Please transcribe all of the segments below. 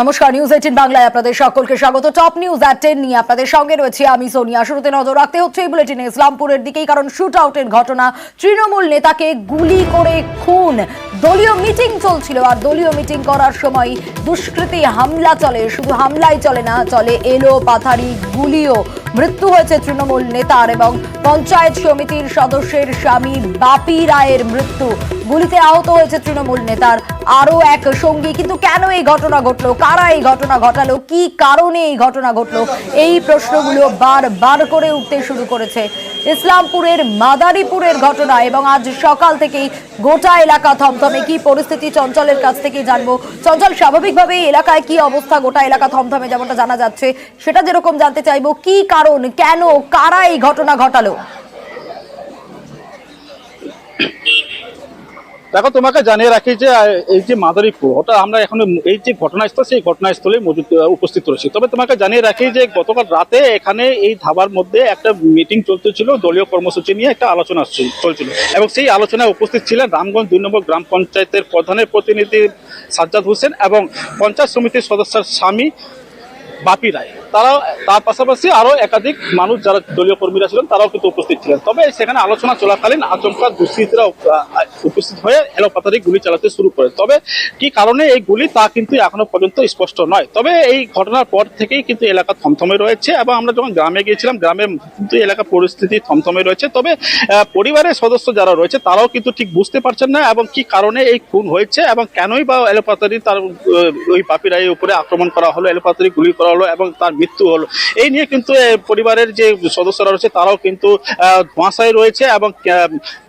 নমস্কার, নিউজ 18 বাংলায় আপনাদের সকলকে স্বাগত। টপ নিউজ 10 নিয়ে আপনাদের সঙ্গে রয়েছে আমি সোনিয়া। শুরুতে নজর রাখতে হচ্ছে এই বুলেটিনে ইসলামপুরের দিকেই, কারণ শুট আউটের ঘটনা। তৃণমূল নেতাকে গুলি করে খুন। দলীয় মিটিং চলছিল, আর দলীয় মিটিং করার সময় দুষ্কৃতী হামলা চলে। শুধু হামলাই চলে না, চলে এলো পাথারি, গুলিও। মৃত্যু হয়েছে তৃণমূল নেতার এবং পঞ্চায়েত সমিতির সদস্যের স্বামী বাপি রায়ের মৃত্যু। গুলিতে আহত হয়েছে তৃণমূল নেতার আরো এক সঙ্গী। কিন্তু কেন এই ঘটনা ঘটলো, কারা এই ঘটনা ঘটালো, কি কারণে এই ঘটনা ঘটলো, এই প্রশ্নগুলো বারবার করে উঠতে শুরু করেছে। ইসলামপুরের মাদারীপুরের ঘটনা এবং আজ সকাল থেকেই গোটা এলাকা থমথমে। কি পরিস্থিতি চঞ্চলের কাছ থেকে জানবো। চঞ্চল, স্বাভাবিকভাবে এলাকায় কি অবস্থা, গোটা এলাকা থমথমে যেমনটা জানা যাচ্ছে, সেটা যেরকম জানতে চাইবো। কি কারণ, কেন, কারা এই ঘটনা ঘটালো? দেখো, তোমাকে জানিয়ে রাখি যে এই যে মাদারীপুর, ওটা আমরা এখন এই যে ঘটনাস্থল, সেই ঘটনাস্থলে উপস্থিত রয়েছি। তবে তোমাকে জানিয়ে রাখি যে গতকাল রাতে এখানে এই ধাবার মধ্যে একটা মিটিং চলতেছিল, দলীয় কর্মসূচি নিয়ে একটা আলোচনা চলছিল, এবং সেই আলোচনায় উপস্থিত ছিলেন রামগঞ্জ 2 নম্বর গ্রাম পঞ্চায়েতের প্রধানের প্রতিনিধি সাজ্জাদ হোসেন এবং পঞ্চায়েত সমিতির সদস্যের স্বামী বাপি রায়। তার পাশাপাশি আরো একাধিক মানুষ যারা দলীয় কর্মীরা ছিলেন তারাও কিন্তু উপস্থিত ছিলেন। তবে সেখানে আলোচনা চলাকালীন আচমকা দুষ্কৃতীরা উপস্থিত হয়ে এলোপাতাড়ি গুলি চালাতে শুরু করে। তবে কি কারণে এই গুলি তা কিন্তু এখনো পর্যন্ত স্পষ্ট নয়। তবে এই ঘটনার পর থেকেই কিন্তু এলাকা থমথমে রয়েছে, এবং আমরা যখন গ্রামে গিয়েছিলাম, গ্রামে কিন্তু এলাকা পরিস্থিতি থমথমে রয়েছে। তবে পরিবারের সদস্য যারা রয়েছে তারাও কিন্তু ঠিক বুঝতে পারছেন না এবং কি কারণে এই খুন হয়েছে এবং কেনই বা এলোপাতাড়ি তার ওই বাপি রায়ের উপরে আক্রমণ করা হলো, এলোপাতাড়ি গুলি করা হলো এবং তার মৃত্যু হলো। এই নিয়ে কিন্তু পরিবারের যে সদস্যরা রয়েছে তারাও কিন্তু ধোঁয়াশায় রয়েছে, এবং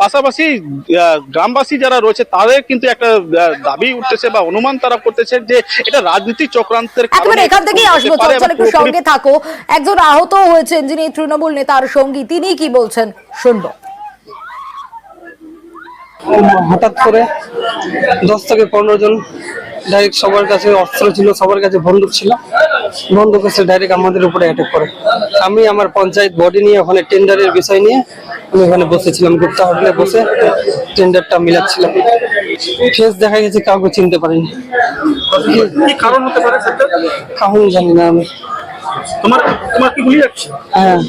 পাশাপাশি গ্রামবাসী যারা রয়েছে তাদের কিন্তু একটা দাবি উঠতেছে বা অনুমান তারা করতেছে যে এটা রাজনীতিক চক্রান্তের কারণে। এখান থেকেই আসবো, চঞ্চল একটু সঙ্গে থাকো। একজন আহত হয়েছেন যিনি তৃণমূল নেতার সঙ্গী, তিনি কি বলছেন শুনবো। হঠাৎ করে 10 থেকে 15 জন ডাইরেক্ট সবার কাছে অস্ত্র ছিল, সবার কাছে বন্দুক ছিল, বন্দুক এসে ডাইরেক্ট আমাদের উপরে অ্যাটাক করে। আমি আমার পঞ্চায়েত বডি নিয়ে ওখানে টেন্ডারের বিষয় নিয়ে আমি ওখানে বসেছিলাম, গুপ্তা হোটেলে বসে টেন্ডারটা মিলাচ্ছিলাম। ফেস দেখা গেছে, কাউকে চিনতে পারিনি। কি কারণ হতে পারে সেটা কারণ জানি না আমি। তোমার কি গুলি যাচ্ছে? হ্যাঁ,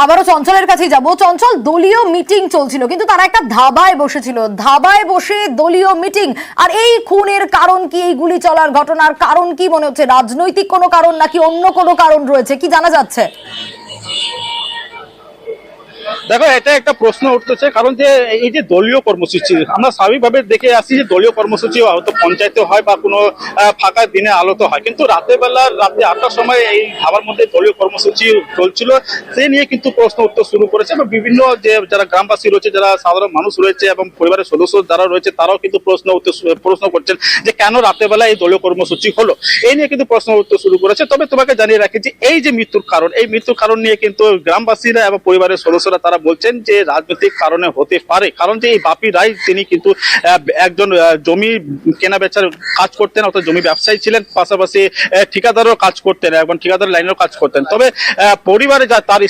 আবারও চঞ্চলের কাছে যাব। চঞ্চল, দলীয় মিটিং চলছিল কিন্তু তারা একটা ধাবায় বসেছিল, ধাবায় বসে দলীয় মিটিং, আর এই খুনের কারণ কি, এই গুলি চলার ঘটনার কারণ কি মনে হচ্ছে? রাজনৈতিক কোনো কারণ নাকি অন্য কোনো কারণ রয়েছে, কি জানা যাচ্ছে? দেখো, এটা একটা প্রশ্ন উঠতেছে, কারণ যে এই যে দলীয় কর্মসূচি আমরা স্বাভাবিকভাবে দেখে আসছি যে দলীয় কর্মসূচি হয়তো পঞ্চায়েতে হয় বা কোনো ফাঁকা দিনে আলোতে হয়, কিন্তু রাতে 8টার সময় এই ধাবার মধ্যে দলীয় কর্মসূচি চলছিল, সে নিয়ে কিন্তু প্রশ্ন উঠতে শুরু করেছে এবং বিভিন্ন যে যারা গ্রামবাসী রয়েছে, যারা সাধারণ মানুষ রয়েছে এবং পরিবারের সদস্য যারা রয়েছে তারাও কিন্তু প্রশ্ন করছেন যে কেন রাতে বেলা এই দলীয় কর্মসূচি হলো, এই নিয়ে কিন্তু প্রশ্ন উঠতে শুরু করেছে। তবে তোমাকে জানিয়ে রাখি যে এই যে মৃত্যুর কারণ, এই মৃত্যুর কারণ নিয়ে কিন্তু গ্রামবাসীরা এবং পরিবারের সদস্যরা তারা বলছেন যে রাজনৈতিক কারণে হতে পারে। কারণ যে এই বাপি রায় তিনি কিন্তু একজন জমি কেনা বেচার কাজ করতেন, অর্থাৎ জমি ব্যবসায়ী ছিলেন, পাশাপাশি ঠিকাদারও কাজ করতেন এবং ঠিকাদার লাইনেও কাজ করতেন। তবে পরিবারে তার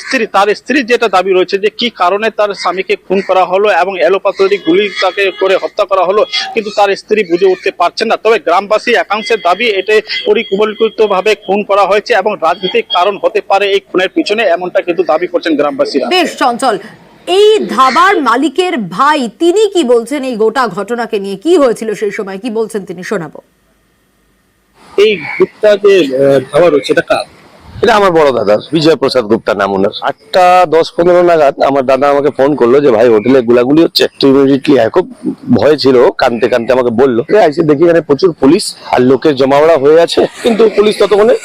স্ত্রী যেটা দাবি রয়েছে যে কি কারণে তার স্বামীকে খুন করা হলো এবং এলোপাতাড়ি গুলি তাকে করে হত্যা করা হলো, কিন্তু তার স্ত্রী বুঝে উঠতে পারছেন না। তবে গ্রামবাসী একাংশের দাবি এটাই পরিকল্পিতভাবে খুন করা হয়েছে এবং রাজনৈতিক কারণ হতে পারে এই খুনের পিছনে, এমনটা কিন্তু দাবি করছেন গ্রামবাসীরা। বেশ চঞ্চল, এই ধাবার মালিকের ভাই তিনি কি বলছেন এই গোটা ঘটনাকে নিয়ে? কি হয়েছিল সেই সময়, কি বলছেন তিনি, শোনাবো। এই গুপ্তা যে ধাবা রয়েছে এটা কার? এটা আমার বড় দাদা বিজয় প্রসাদ গুপ্তা নাম ওনার। 8:10-15 নাগাদ আমার দাদা আমাকে ফোন করলো যে ভাই হোটেলে গোলাগুলি হচ্ছে, তো ইমিডিয়েটলি খুব ভয় ছিল, কানতে কানতে আমাকে বললো। আইসে দেখি এখানে প্রচুর পুলিশ আর লোকের জমাওড়া হয়ে আছে, কিন্তু পুলিশ ততক্ষণে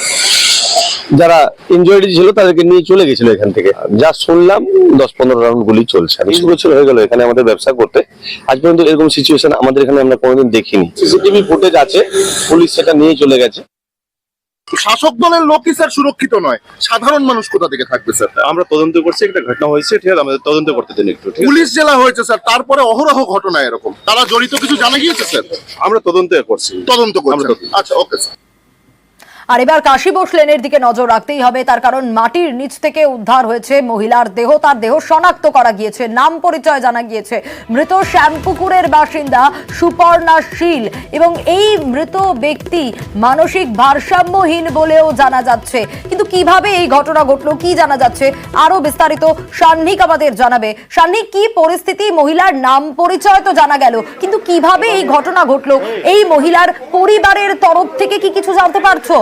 যারা ইনজয়েড ছিল তাদেরকে নিয়ে চলে গেছিল এখান থেকে। যা শুনলাম 10-15 রাউন্ড গুলি চলছে। 20 বছর হয়ে গেল এখানে আমাদের ব্যবসা করতে, আজ পর্যন্ত এরকম সিচুয়েশন আমাদের এখানে আমরা কোনোদিন দেখিনি। সিসিটিভি ফুটেজ আছে, পুলিশ সেটা নিয়ে চলে গেছে। শাসক দলের লোকই স্যার সুরক্ষিত নয়, সাধারণ মানুষ কোথা থেকে থাকবে স্যার? আমরা তদন্ত করছি, একটা ঘটনা হয়েছে, ঠিক আছে, আমাদের তদন্ত করতে দিন একটু। পুলিশ জেলা হয়েছে স্যার, তারপরে অহরহ ঘটনা এরকম, তারা জড়িত কিছু জানা গিয়েছে স্যার? আমরা তদন্ত করছি, তদন্ত করছি। আচ্ছা, ওকে স্যার। আর এবার কাশী বোস লেনের দিকে নজর রাখতেই হবে, তার কারণ মাটির নিচ থেকে উদ্ধার হয়েছে মহিলার দেহ। তার দেহ শনাক্ত করা গিয়েছে, নাম পরিচয় জানা গিয়েছে। মৃত শ্যামপুকুরের বাসিন্দা সুপর্ণা শীল, এবং এই মৃত ব্যক্তি মানসিক ভারসাম্যহীন বলেও জানা যাচ্ছে। কিন্তু কিভাবে এই ঘটনা ঘটলো, কি জানা যাচ্ছে, আরো বিস্তারিত সান্নিক আমাদের জানাবে। সান্নিক, কি পরিস্থিতি? মহিলার নাম পরিচয় তো জানা গেল, কিন্তু কিভাবে এই ঘটনা ঘটলো? এই মহিলার পরিবারের তরফ থেকে কি কিছু জানতে পারছো?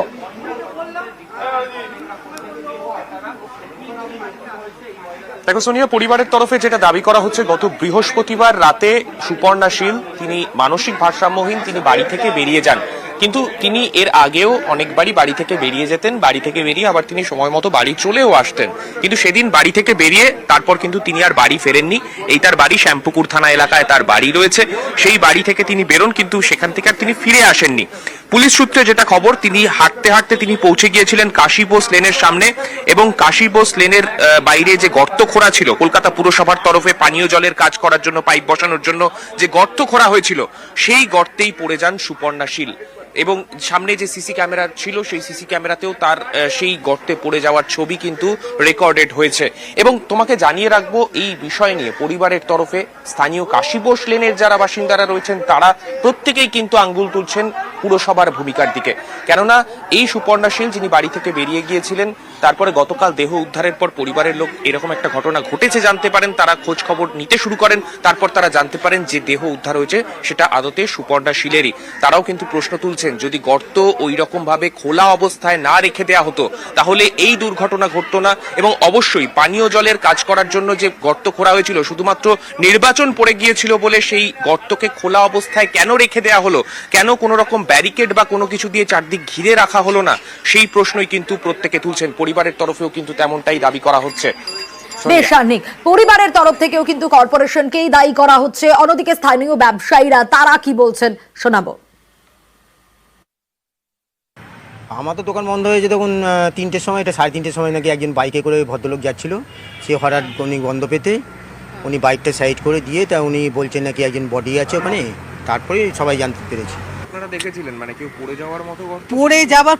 দেখো সোনিয়া, পরিবারের তরফে যেটা দাবি করা হচ্ছে, গত বৃহস্পতিবার রাতে সুপর্ণা শীল, তিনি মানসিক ভারসাম্যহীন, তিনি বাড়ি থেকে বেরিয়ে যান। কিন্তু তিনি এর আগেও অনেকবারই বাড়ি থেকে বেরিয়ে যেতেন, বাড়ি থেকে বেরিয়ে আবার তিনি সময় মতো বাড়ি চলেও আসতেন। কিন্তু সেদিন বাড়ি থেকে বেরিয়ে তারপর কিন্তু তিনি আর বাড়ি ফেরেননি। এই তার বাড়ি শ্যামপুকুর থানা এলাকায় তার বাড়ি রয়েছে। সেই বাড়ি থেকে তিনি বেরোন, কিন্তু সেখান থেকে আর তিনি ফিরে আসেননি। পুলিশ সূত্রে যেটা খবর, তিনি হাঁটতে হাঁটতে তিনি পৌঁছে গিয়েছিলেন কাশী বোস লেনের সামনে, এবং কাশী বোস লেনের বাইরে যে গর্ত খোঁড়া ছিল, কলকাতা পুরসভার তরফে পানীয় জলের কাজ করার জন্য, পাইপ বসানোর জন্য যে গর্ত খোঁড়া হয়েছিল, সেই গর্তেই পড়ে যান সুপর্ণা শীল। এবং সামনে যে সিসি ক্যামেরা ছিল, সেই সিসি ক্যামেরাতেও তার সেই গর্তে পড়ে যাওয়ার ছবি কিন্তু রেকর্ডেড হয়েছে। এবং তোমাকে জানিয়ে রাখবো, এই বিষয় নিয়ে পরিবারের তরফে স্থানীয় কাশী বোস লেনের যারা বাসিন্দারা রয়েছেন, তারা প্রত্যেকেই কিন্তু আঙ্গুল তুলছেন পুরসভার ভূমিকার দিকে। কেননা এই সুপর্ণা শীল, যিনি বাড়ি থেকে বেরিয়ে গিয়েছিলেন, তারপরে গতকাল দেহ উদ্ধারের পর পরিবারের লোক এরকম একটা ঘটনা ঘটেছে জানতে পারেন, তারা খোঁজ খবর নিতে শুরু করেন। তারপর তারা জানতে পারেন যে দেহ উদ্ধার হয়েছে সেটা আদতে সুপর্ণা শীলেরই। তারাও কিন্তু প্রশ্ন তুলছেন, যদি গর্ত ওই রকম ভাবে খোলা অবস্থায় না রেখে দেওয়া হতো, তাহলে এই দুর্ঘটনা ঘটতো না। এবং অবশ্যই পানীয় জলের কাজ করার জন্য যে গর্ত খোঁড়া হয়েছিল, শুধুমাত্র নির্বাচন পড়ে গিয়েছিল বলে সেই গর্তকে খোলা অবস্থায় কেন রেখে দেওয়া হলো, কেন কোনো রকম ব্যারিকেড বা কোনো কিছু দিয়ে চারদিক ঘিরে রাখা হলো না, সেই প্রশ্নই কিন্তু প্রত্যেকে তুলছেন। পরিবারের তরফেও কিন্তু তেমনটাই দাবি করা হচ্ছে। বেশ সান্নিক, পরিবারের তরফ থেকেও কিন্তু কর্পোরেশনকেই দায়ী করা হচ্ছে। অন্যদিকে স্থানীয় ব্যবসায়ীরা তারা কি বলছেন শোনাবো। আমার তো দোকান বন্ধ হয়েছে তখন 3টের সময়, এটা 3:30 সময় নাকি একজন বাইকে করে ভদ্রলোক যাচ্ছিল। সে হঠাৎ উনি বন্ধ পেতে উনি বাইকটা সাইড করে দিয়ে, তা উনি বলছেন নাকি একজন বডি আছে ওখানে। তারপরে সবাই জানতে পেরেছি। আপনারা দেখেছিলেন মানে কেউ পড়ে যাওয়ার মতো?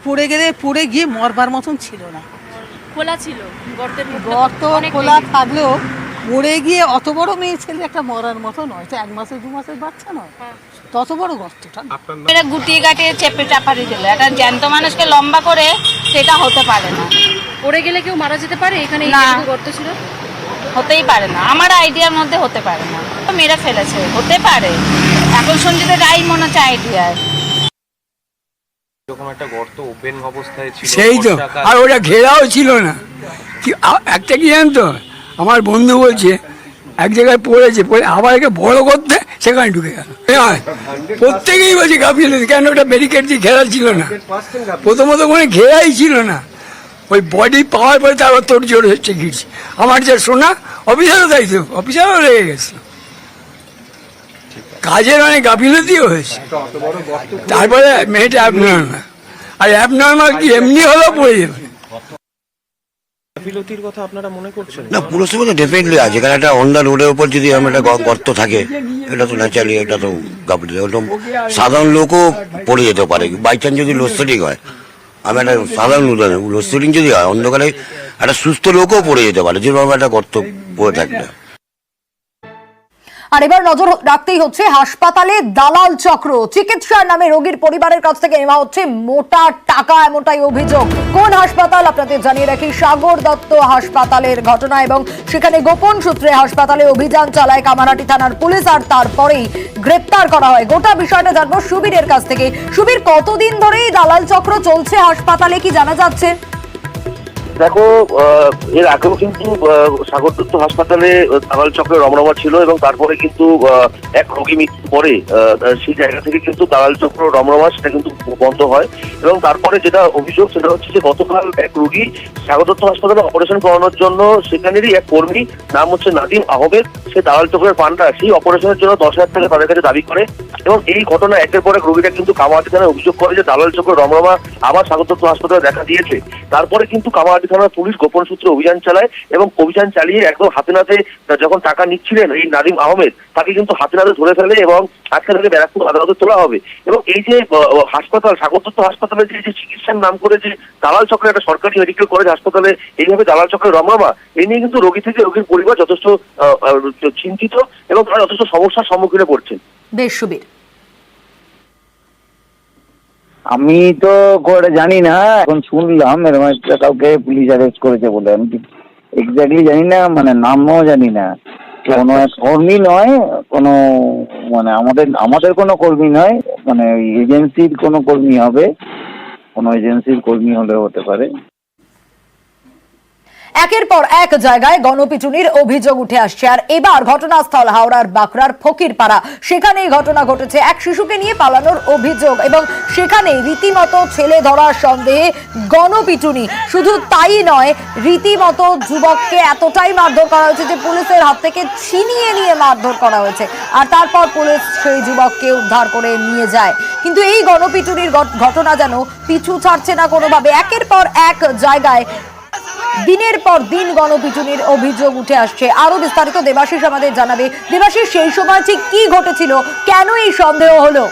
পড়ে গেলে পড়ে গিয়ে মরবার মতন ছিল না, খোলা ছিল গর্তের গর্ত খোলা থাকলেও পড়ে গিয়ে অত বড় মেয়ে ছেলে একটা মরার মতো নয়, তো 1 মাসের 2 মাসের বাচ্চা নয়, তত বড় গর্তটা। এটা গুটিয়ে গাটিয়ে চেপে চাপারি দিল, একটা জ্যান্ত মানুষকে লম্বা করে, সেটা হতে পারে না। পড়ে গেলে কেউ মারা যেতে পারে? এখানে গর্ত ছিল, হতেই পারে না, আমার আইডিয়ার মধ্যে হতে পারে না। মেরে ফেলেছে, হতে পারে। এখন শুনছি তো তাই মনে হচ্ছে আইডিয়ায়। এরকম একটা গর্ত ওপেন অবস্থায় ছিল, সেই তো, আর ওটা ঘেরাও ছিল না। একটা কি জানতো, আমার বন্ধু বলছে এক জায়গায় পড়েছে, পড়ে আবার একে বড় করতে সেখানে ঢুকে গেল। প্রত্যেকেই বলছে গাফিলতি, কেন ওটা ব্যারিকেড দিয়ে ঘেরা ছিল না, প্রথমত কোনো ঘেরাই ছিল না। ওই বডি পাওয়ার পরে তারপর তোর জোর হচ্ছে ঘিরছে। আমার যে শোনা, অফিসারও তাই তো, অফিসারও লেগে গেছে, কাজের অনেক গাফিলতিও হয়েছে। তারপরে মেয়েটা অ্যাবনর্মাল, আর অ্যাবনর্মাল কি এমনি হলেও পড়ে যাবে। গাফিলতির কথা আপনারা মনে করছেন? না, পুরসভা তো ডেফিনেটলি আছে, কারণ একটা অন দ্য রোডের উপর যদি আমার একটা গর্ত থাকে, এটা তো ন্যাচারালি, এটা তো গাফিলতি। সাধারণ লোকও পড়ে যেতে পারে বাই চান্স, যদি লোডশেডিং হয়। আমি একটা সাধারণ উদাহরণ, লোডশেডিং যদি হয় অন্ধকারে একটা সুস্থ লোকও পড়ে যেতে পারে, যেভাবে একটা গর্ত পড়ে থাকলে। আর এবার নজর রাখতেই হচ্ছে হাসপাতালে দালাল চক্র। চিকিৎসার নামে রোগীর পরিবারের কাছ থেকে নেওয়া হচ্ছে মোটা টাকা, এমনটাই অভিযোগ। কোন হাসপাতাল আপনাদের জানিয়ে রাখি, সাগর দত্ত হাসপাতালের ঘটনা। এবং সেখানে গোপন সূত্রে হাসপাতালে অভিযান চালায় কামারহাটি থানার পুলিশ, আর তারপরেই গ্রেপ্তার করা হয়। গোটা বিষয়টা জানবো সুবীরের কাছ থেকে। সুবীর, কতদিন ধরেই দালাল চক্র চলছে হাসপাতালে, কি জানা যাচ্ছে? দেখো, এর আগেও কিন্তু সাগর দত্ত হাসপাতালে দালাল চক্রের রমরমা ছিল, এবং তারপরে কিন্তু এক রোগী মৃত্যুর পরে সেই জায়গা থেকে কিন্তু দালাল চক্র রমরমা সেটা কিন্তু বন্ধ হয়। এবং তারপরে যেটা অভিযোগ, সেটা হচ্ছে যে গতকাল এক রোগী সাগর দত্ত হাসপাতালে অপারেশন করানোর জন্য সেখানেরই এক কর্মী, নাম হচ্ছে নাদিম আহমেদ, সে দালাল চক্রের ফান্ডা, সেই অপারেশনের জন্য 10,000 টাকা তাদের কাছে দাবি করে। এবং এই ঘটনা একের পর এক রোগীরা কিন্তু কামারহাটি থানায় অভিযোগ করে যে দালাল চক্রের রমরমা আবার সাগর দত্ত হাসপাতালে দেখা দিয়েছে। তারপরে কিন্তু কামারহাটি থানার পুলিশ গোপন সূত্রে অভিযান চালায় এবং অভিযান চালিয়ে একদম হাতে নাতে যখন টাকা নিচ্ছিলেন এই নাদিম আহমেদ তাকে কিন্তু হাতে নাতে ধরে ফেলে এবং আজকে তাকে ব্যারাকপুর আদালতে তোলা হবে। এবং এই যে হাসপাতাল সাগর দত্ত হাসপাতালে যে চিকিৎসার নাম করে যে দালাল চক্রের একটা সরকারি মেডিকেল কলেজ হাসপাতালে এইভাবে দালাল চক্রের রমরমা, এই নিয়ে কিন্তু রোগী থেকে রোগীর পরিবার যথেষ্ট চিন্তিত এবং তারা যথেষ্ট সমস্যার সম্মুখীনে পড়ছেন। বেশ সুবীর, আমি তো করে জানি না, এখন শুনলাম এরকম একটা কাউকে পুলিশ অ্যারেস্ট করেছে বলে। আমি এক্স্যাক্টলি জানি না, মানে নামও জানি না। কোনো এক কর্মী নয়, কোনো মানে আমাদের কোনো কর্মী নয়, মানে ওই এজেন্সির কোনো কর্মী হবে, কোনো এজেন্সির কর্মী হলেও হতে পারে। একের পর এক জায়গায় গণপিটুনির অভিযোগ উঠে আসছে। আর এবার ঘটনাস্থল হাওড়ার বাঁকড়ার ফকিরপাড়া। সেখানেই ঘটনা ঘটেছে এক শিশুকে নিয়ে পালানোর অভিযোগ এবং সেখানে রীতিমতো ছেলে ধরার সন্দেহে গণপিটুনি। শুধু তাই নয়, রীতিমতো যুবককে এতটাই মারধর করা হয়েছে যে পুলিশের হাত থেকে ছিনিয়ে নিয়ে মারধর করা হয়েছে। আর তারপর পুলিশ সেই যুবককে উদ্ধার করে নিয়ে যায়। কিন্তু এই গণপিটুনির ঘটনা যেন পিছু ছাড়ছে না কোনোভাবে। একের পর এক জায়গায় দিনের পর দিন গণপিটুনির অভিযোগ উঠে আসছে। আরো বিস্তারিত দেবাশিস আমাদের জানাবে। দেবাশিস, সেই সময় ঠিক কি ঘটেছিল, কেন এই সন্দেহ হলো?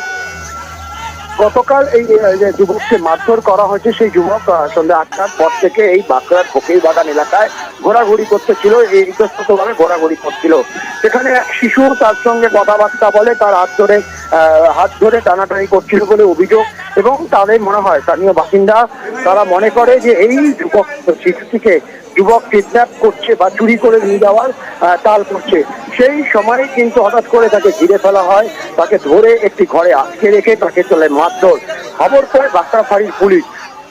গতকাল এই যে যুবককে মারধর করা হয়েছে, সেই যুবক সন্ধ্যা 8টার পর থেকে এই বাঁকড়ার ফকির বাগান এলাকায় ঘোরাঘুরি করতেছিল, এই ইতস্ততভাবে ঘোরাঘুরি করছিল। সেখানে এক শিশু তার সঙ্গে কথাবার্তা বলে, তার হাত ধরে টানাটানি করছিল বলে অভিযোগ। এবং তাদের মনে হয়, স্থানীয় বাসিন্দা তারা মনে করে যে এই শিশুটিকে যুবক কিডন্যাপ করছে বা চুরি করে নিয়ে যাওয়ার তাল করছে। সেই সময় কিন্তু হঠাৎ করে তাকে ঘিরে ফেলা হয়, তাকে ধরে একটি ঘরে আটকে রেখে তাকে চলে মারধর। খবর পরে বাঁকড়া ফাঁড়ির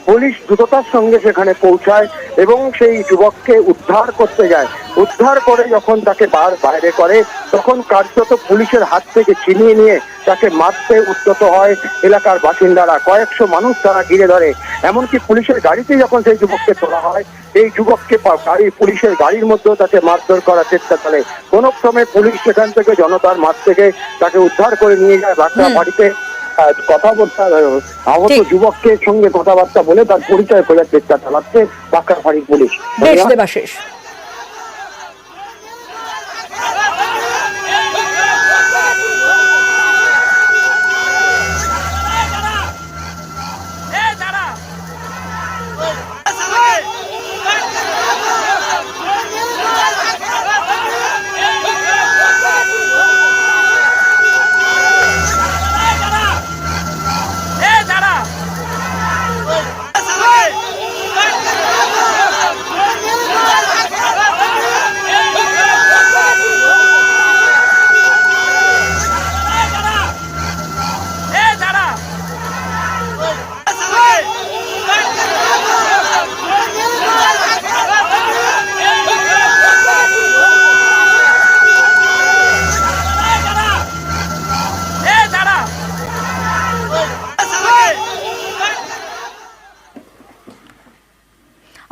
পুলিশ দ্রুততার সঙ্গে সেখানে পৌঁছায় এবং সেই যুবককে উদ্ধার করতে যায়। উদ্ধার করে যখন তাকে বাইরে করে, তখন কার্যত পুলিশের হাত থেকে ছিনিয়ে নিয়ে তাকে মারতে উদ্যত হয় এলাকার বাসিন্দারা। কয়েকশো মানুষ তারা ঘিরে ধরে। এমনকি পুলিশের গাড়িতে যখন সেই যুবককে তোলা হয়, এই যুবককে পুলিশের গাড়ির মধ্যেও তাকে মারধর করার চেষ্টা করে। কোন ক্রমে পুলিশ সেখান থেকে জনতার মাঝ থেকে তাকে উদ্ধার করে নিয়ে যায় বাঁকড়া বাড়িতে। কথাবার্তা আহত যুবকের সঙ্গে কথাবার্তা বলে তার পরিচয় খোঁজার চেষ্টা চালাচ্ছে বাঁকড়া ফাঁড়ির পুলিশ। দেবাশিস,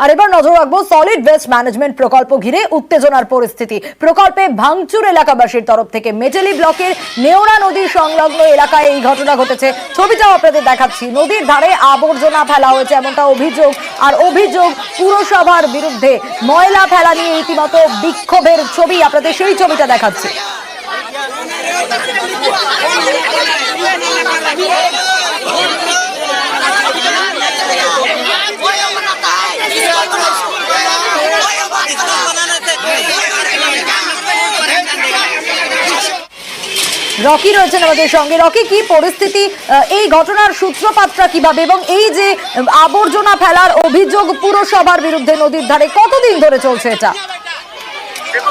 আর এবার নজর রাখবো সলিড ওয়েস্ট ম্যানেজমেন্ট প্রকল্প ঘিরে উত্তেজনার পরিস্থিতি। প্রকল্পে ভাঙচুর এলাকাবাসীর তরফ থেকে। মেটেলি ব্লকের নেওড়া নদীর সংলগ্ন এলাকায় এই ঘটনা ঘটেছে। ছবিটাও আপনাদের দেখাচ্ছি। নদীর ধারে আবর্জনা ফেলা হয়েছে এমনটা অভিযোগ। আর অভিযোগ পুরসভার বিরুদ্ধে ময়লা ফেলা নিয়ে রীতিমতো বিক্ষোভের ছবি। আপনাদের সেই ছবিটা দেখাচ্ছি। রকি রয়েছেন আমাদের সঙ্গে। রকি, কি পরিস্থিতি, এই ঘটনার সূত্রপাতটা কিভাবে এবং এই যে আবর্জনা ফেলার অভিযোগ পুরসভার বিরুদ্ধে নদীর ধারে, কতদিন ধরে চলছে এটা? দেখো,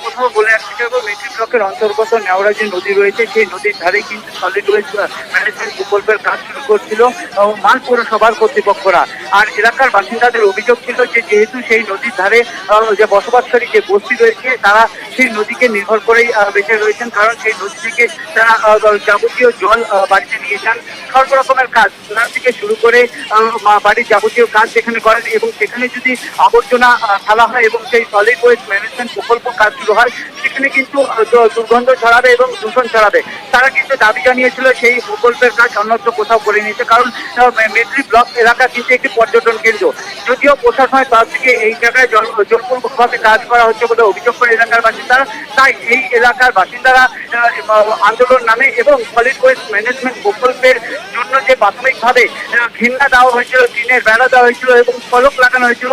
প্রথমে বলে রাখতে চাইবো, মেটেলি ব্লকের অন্তর্গত নেওড়া যে নদী রয়েছে, সেই নদীর ধারে কিন্তু সলিড ওয়েস্ট ম্যানেজমেন্ট প্রকল্পের কাজ শুরু করছিল মান পৌরসভার কর্তৃপক্ষরা। আর এলাকার বাসিন্দাদের অভিযোগ ছিল যে যেহেতু সেই নদীর ধারে যে বসবাসকারী যে বস্তি রয়েছে, তারা সেই নদীকে নির্ভর করেই বেঁচে রয়েছেন, কারণ সেই নদী থেকে তারা যাবতীয় জল বাড়িতে নিয়ে যান। সর্ব রকমের কাজ সোলার থেকে শুরু করে বাড়ির যাবতীয় কাজ যেখানে করেন, এবং সেখানে যদি আবর্জনা ফেলা হয় এবং সেই সলিড ওয়েস্ট ম্যানেজমেন্ট প্রকল্প কাজ শুরু হয়, সেখানে কিন্তু দুর্গন্ধ ছড়াবে এবং দূষণ ছড়াবে। তারা কিন্তু দাবি জানিয়েছিল সেই প্রকল্পের কাজ অন্যত্র কোথাও করে নিয়েছে, কারণ মেট্রি ব্লক এলাকা কিন্তু একটি পর্যটন কেন্দ্র। যদিও প্রশাসনের তরফ থেকে এই জায়গায় জোরপূর্বকভাবে কাজ করা হচ্ছে বলে অভিযোগ করে এলাকার বাসিন্দারা, তাই এই এলাকার বাসিন্দারা আন্দোলন নামে এবং সলিড ওয়েস্ট ম্যানেজমেন্ট প্রকল্পের জন্য যে প্রাথমিকভাবে ঘেন্না দেওয়া হয়েছিল, টিনের বেড়া দেওয়া হয়েছিল এবং ফলক লাগানো হয়েছিল,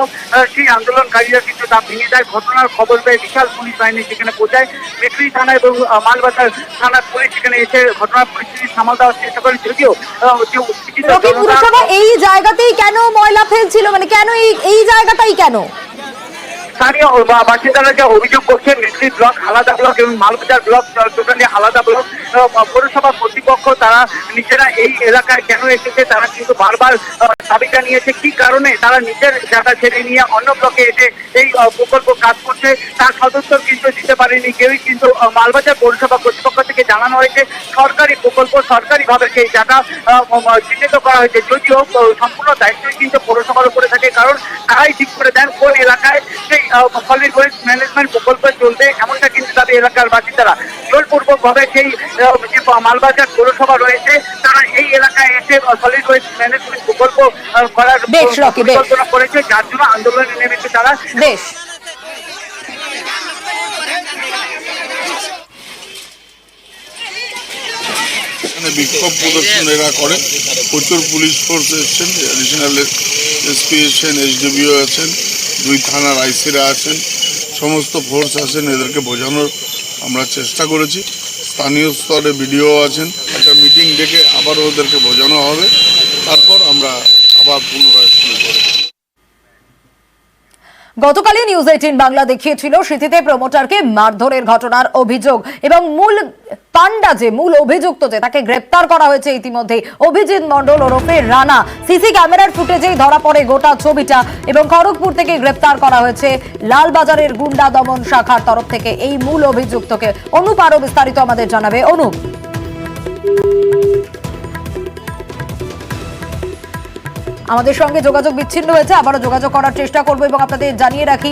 সেই আন্দোলনকারীরা কিন্তু তা ভেঙে দেয়। ঘটনার খবর পেয়ে বিশাল পুলিশ বাহিনী সেখানে পৌঁছায়। মেট্রি থানা এবং মালবাজার থানার পুলিশ সেখানে এসে ঘটনার পরিস্থিতি সামাল দেওয়ার চেষ্টা করে। যদিও পুরসভা এই জায়গাতেই কেন ময়লা ফেলছিল, মানে কেন এই জায়গাটাই কেন? স্থানীয় বাসিন্দারা যে অভিযোগ করছেন, মেট্রি ব্লক আলাদা ব্লক এবং মালবাজার ব্লক টোটালি আলাদা ব্লক। পৌরসভা কর্তৃপক্ষ তারা নিজেরা এই এলাকায় কেন এসেছে তারা কিন্তু বারবার দাবি জানিয়েছে। কি কারণে তারা নিজের জায়গা ছেড়ে নিয়ে অন্য ব্লকে এসে এই প্রকল্প কাজ করছে তার সদস্য কিন্তু দিতে পারেনি কেউই। কিন্তু মালবাজার পৌরসভা কর্তৃপক্ষ থেকে জানানো হয়েছে সরকারি প্রকল্প, সরকারিভাবে সেই জায়গা চিহ্নিত করা হয়েছে। যদিও সম্পূর্ণ দায়িত্বই কিন্তু পৌরসভার উপরে থাকে, কারণ তারাই ঠিক করে দেন কোন এলাকায় সেই সলিড ওয়েস্ট ম্যানেজমেন্ট প্রকল্প চলবে, এমনটা কিন্তু তাদের এলাকার বাসিন্দারা জোরপূর্বক ভাবে সেই যে মালবাজার পৌরসভা রয়েছে তারা এই এলাকায় এসে সলিড ওয়েস্ট ম্যানেজমেন্ট প্রকল্প করার পরিকল্পনা করেছে, যার জন্য আন্দোলনে নেমেছে তারা। বিক্ষোভ প্রদর্শন এরা করে, প্রচুর পুলিশ ফোর্স এসছেন, অ্যাডিশনাল এসপি এসছেন, এসডিপিও আছেন, 2 থানার আইসিরা আছেন, সমস্ত ফোর্স আছেন। এদেরকে বোঝানোর আমরা চেষ্টা করেছি। স্থানীয় স্তরে বিডিও আছেন। একটা মিটিং ডেকে আবার ওদেরকে বোঝানো হবে, তারপর আমরা আবার পুনরায় শুরু করব। গতকালই নিউজ 18 বাংলা দেখিয়েছিল সিটিতে প্রমোটারকে মারধরের ঘটনার অভিযোগ এবং মূল অভিযুক্ত যে তাকে গ্রেপ্তার করা হয়েছে ইতিমধ্যে, অভিজিৎ মণ্ডল ওরফে রানা। সিসি ক্যামেরার ফুটেজেই ধরা পড়ে গোটা ছবিটা এবং খড়গপুর থেকে গ্রেপ্তার করা হয়েছে লালবাজারের গুন্ডা দমন শাখার তরফ থেকে এই মূল অভিযুক্তকে। অনুপ আরো বিস্তারিত আমাদের জানাবে। অনুপ, আমাদের সঙ্গে যোগাযোগ বিচ্ছিন্ন হয়েছে, আবারও যোগাযোগ করার চেষ্টা করবো এবং আপনাদের জানিয়ে রাখি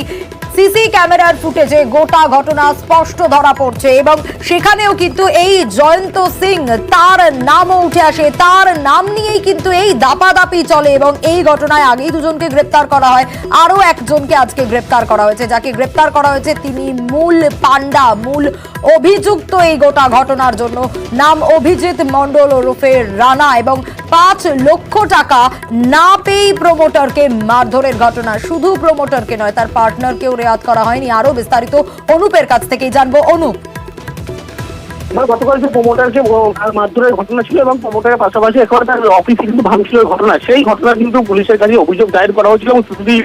সিসি ক্যামেরার ফুটেজে গোটা ঘটনা স্পষ্ট ধরা পড়ছে এবং সেখানেও কিন্তু এই জয়ন্ত সিং তার নামও উঠে আসে, তার নাম নিয়েই কিন্তু এই দাপাদাপি চলে এবং এই ঘটনায় আগেই 2জনকে গ্রেপ্তার করা হয়, আরো একজনকে আজকে গ্রেপ্তার করা হয়েছে। যাকে গ্রেপ্তার করা হয়েছে তিনি মূল অভিযুক্ত এই গোটা ঘটনার জন্য, নাম অভিজিৎ মণ্ডল ওরফে রানা এবং 5 লক্ষ টাকা না পেয়েই প্রমোটারকে মারধরের ঘটনা। শুধু প্রমোটারকে নয়, তার পার্টনারকেও রেয়াত করা হয়নি। আরো বিস্তারিত অনুপের কাছ থেকেই জানবো। অনুপ, গতকাল যে প্রমোটারকে মারধরের ঘটনা ছিল এবং প্রমোটারের পাশাপাশি এখন তার অফিসে কিন্তু ভাঙচুরের ঘটনা, সেই ঘটনা কিন্তু পুলিশের কাছে অভিযোগ দায়ের করা হয়েছিল এবং সিসিটিভি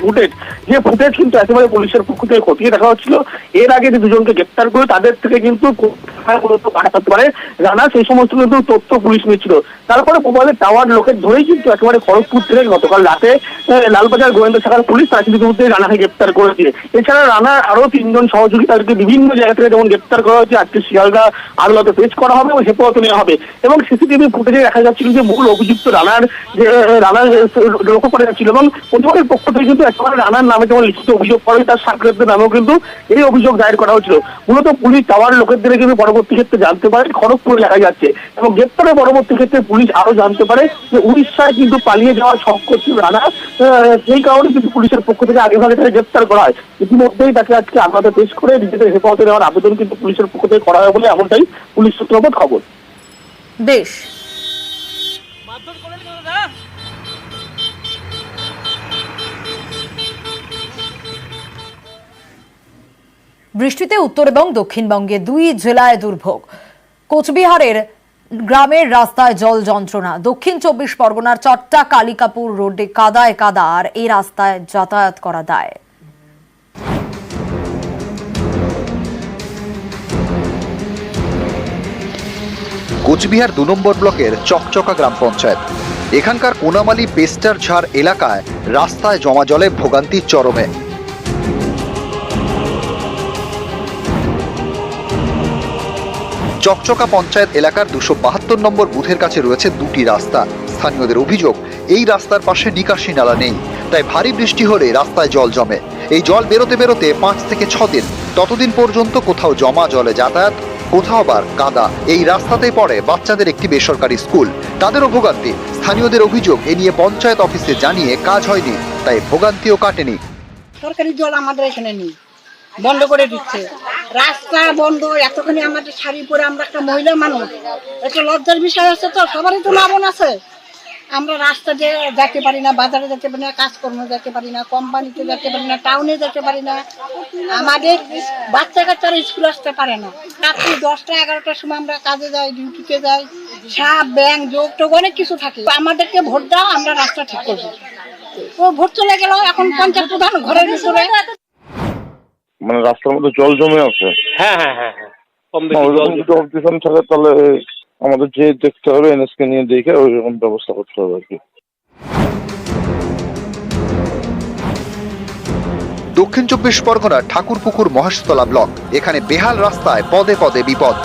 ফুটেজ কিন্তু একেবারে পুলিশের পক্ষ থেকে খতিয়ে দেখা হচ্ছিল। এর আগে যে 2জনকে গ্রেপ্তার করে তাদের থেকে কিন্তু রানা সেই সমস্ত কিন্তু তথ্য পুলিশ নিচ্ছিল। তারপরে মোবাইলের টাওয়ার লোকের ধরেই কিন্তু একেবারে খড়গপুর থেকে গতকাল রাতে লালবাজার গোয়েন্দা শাখার পুলিশ তার কিন্তু রানাকে গ্রেপ্তার করেছে। এছাড়া রানার আরো 3 জন সহযোগী তাদেরকে বিভিন্ন জায়গা থেকে যেমন গ্রেপ্তার করা হয়েছে, আজকে শিয়ালদা আদালতে পেশ করা হবে এবং হেফাজতে নেওয়া হবে। এবং সিসিটিভি ফুটেজে দেখা যাচ্ছিল যে মূল অভিযুক্ত রানার লক্ষ্য করে যাচ্ছিল এবং প্রতিবারের পক্ষ থেকে কিন্তু একেবারে রানার নামে যেমন লিখিত অভিযোগ করে তার সাক্ষাতের নামেও কিন্তু এই অভিযোগ দায়ের করা হয়েছিল। মূলত পুলিশ টাওয়ার লোকেদের কিন্তু পরবর্তী ক্ষেত্রে জানতে পারে খড়গপুরে দেখা যাচ্ছে এবং গ্রেপ্তারের পরবর্তী ক্ষেত্রে পুলিশ আরো জানতে পারে যে উড়িষ্যায় কিন্তু পালিয়ে যাওয়ার শখ করছিল রানা। সেই কারণে কিন্তু পুলিশের পক্ষ থেকে আগে ভাগে তাকে গ্রেপ্তার করা হয়। ইতিমধ্যেই তাকে আজকে আদালতে পেশ করে নিজেদের হেফাজতে নেওয়ার আবেদন কিন্তু পুলিশের পক্ষ থেকে করা হয় বলে এমনটাই পুলিশ সূত্রপাত খবর। বেশ, বৃষ্টিতে উত্তর এবং দক্ষিণবঙ্গে 2 জেলায় দুর্ভোগ। কোচবিহারের গ্রামের রাস্তায় জল যন্ত্রণা। দক্ষিণ 24 পরগনার চট্টা কালিকাপুর রোডে কাদায় কাদা, আর এই রাস্তায় যাতায়াত করা দায়। কোচবিহার 2 নম্বর ব্লকের চকচকা গ্রাম পঞ্চায়েত। এখানকার কোনামালি পেস্টার ঝাড় এলাকায় রাস্তায় জমা জলে ভোগান্তির চরমে। চকচকা পঞ্চায়েত এলাকার 272 নম্বর বুথের কাছে রয়েছে দুটি রাস্তা। স্থানীয়দের অভিযোগ, এই রাস্তার পাশে নিকাশি নালা নেই, তাই ভারী বৃষ্টি হলে রাস্তায় জল জমে। এই জল বেরোতে বেরোতে 5 থেকে 6 দিন, ততদিন পর্যন্ত কোথাও জমা জলে যাতায়াত, কোথাও আবার কাদা। এই রাস্তাতেই পড়ে বাচ্চাদের একটি বেসরকারি স্কুল, তাদেরও ভোগান্তি। স্থানীয়দের অভিযোগ, এ নিয়ে পঞ্চায়েত অফিসে জানিয়ে কাজ হয়নি, তাই ভোগান্তিও কাটেনি। সরকারি জল আমাদের এখানে নেই, বন্ধ করে দিচ্ছে, রাস্তা বন্ধ। এতখানি আমাদের শাড়ি পরে আমরা একটা মহিলা মানুষ, একটা লজ্জার বিষয় আছে। তো সবারই তো লাভন আছে। আমরা রাস্তা দিয়ে যেতে পারি না, বাজারে যেতে পারি না, কাজকর্ম যেতে পারি না, কোম্পানিতে যেতে পারি না, টাউনে যেতে পারি না। আমাদের বাচ্চা কাচ্চারা স্কুল আসতে পারে না। রাত্রি 10টা 11টার সময় আমরা কাজে যাই, ডিউটিতে যাই, সাপ ব্যাংক যোগ টোগ অনেক কিছু থাকে। আমাদেরকে ভোট দাও, আমরা রাস্তা ঠিক করবো। ও ভোট চলে গেল, এখন পঞ্চায়েত প্রধান ঘরের ভিতরে। মানে রাস্তার মধ্যে জল জমে আছে। হ্যাঁ হ্যাঁ হ্যাঁ হ্যাঁ, কম বেশি জল যদি অবজেকশন থাকে তাহলে আমাদের যে দেখতে হবে, এনএসকে নিয়ে দেখে ওই রকম ব্যবস্থা করতে হবে আর কি। দক্ষিণ 24 পরগনার ঠাকুরপুকুর মহেশতলা ব্লক, এখানে বেহাল রাস্তায় পদে পদে বিপদ।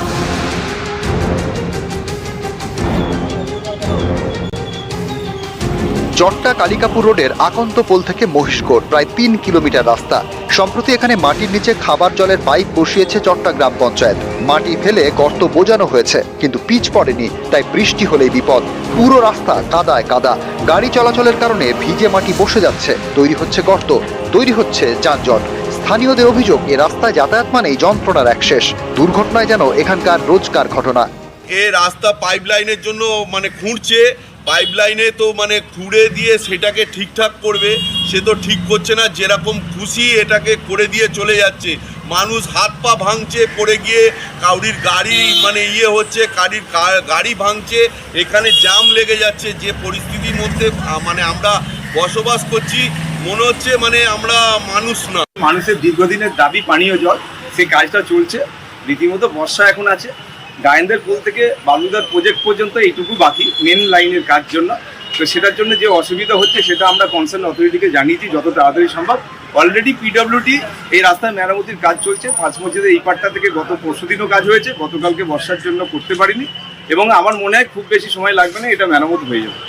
চট্টা কালিকাপুর রোডের আকন্ত পোল থেকে মহিষগড় প্রায় 3 কিলোমিটার রাস্তা। সম্প্রতি এখানে মাটির নিচে খাবার জলের পাইপ বসিয়েছে চট্টা গ্রাম পঞ্চায়েত। মাটি ফেলে গর্ত বোজানো হয়েছে, কিন্তু পিচ পড়েনি, তাই বৃষ্টি হলেই বিপদ। পুরো রাস্তা কাদায় কাদা, গাড়ি চলাচলের কারণে ভিজে মাটি বসে যাচ্ছে, তৈরি হচ্ছে গর্ত, তৈরি হচ্ছে যানজট। স্থানীয়দের অভিযোগ, এ রাস্তায় যাতায়াত মানেই যন্ত্রণার এক শেষ। দুর্ঘটনায় যেন এখানকার রোজকার ঘটনা। এ রাস্তা পাইপ লাইনের জন্য মানে খুঁড়ছে, পাইপ লাইনে তো মানে খুঁড়ে দিয়ে সেটাকে ঠিকঠাক করবে, সে তো ঠিক করছে না, যেরকম খুশি এটাকে করে দিয়ে চলে যাচ্ছে। মানুষ হাত পা ভাঙছে, পড়ে গিয়ে কাউরির গাড়ি মানে হচ্ছে, গাড়ি ভাঙছে, এখানে জাম লেগে যাচ্ছে। যে পরিস্থিতির মধ্যে মানে আমরা বসবাস করছি, মনে হচ্ছে মানে আমরা মানুষ না। মানুষের দীর্ঘদিনের দাবি পানীয় জল, সেই কাজটা চলছে রীতিমতো। বর্ষা এখন আছে, গায়েন্দের পোল থেকে বালুদার প্রজেক্ট পর্যন্ত এইটুকু বাকি মেন লাইনের কাজ জন্য। তো সেটার জন্য যে অসুবিধা হচ্ছে সেটা আমরা কনসার্ন অথরিটিকে জানিয়েছি যত তাড়াতাড়ি সম্ভব। অলরেডি পিডব্লিউডি এই রাস্তায় মেরামতির কাজ চলছে। 5 মসজিদের এই পাটটা থেকে গত পরশুদিনও কাজ হয়েছে, গতকালকে বর্ষার জন্য করতে পারিনি, এবং আমার মনে হয় খুব বেশি সময় লাগবে না, এটা মেরামত হয়ে যাবে।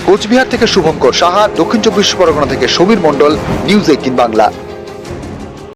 কোচবিহার থেকে শুভঙ্কর সাহা, দক্ষিণ 24 পরগনা থেকে সমীর মণ্ডল, নিউজ 18 বাংলা।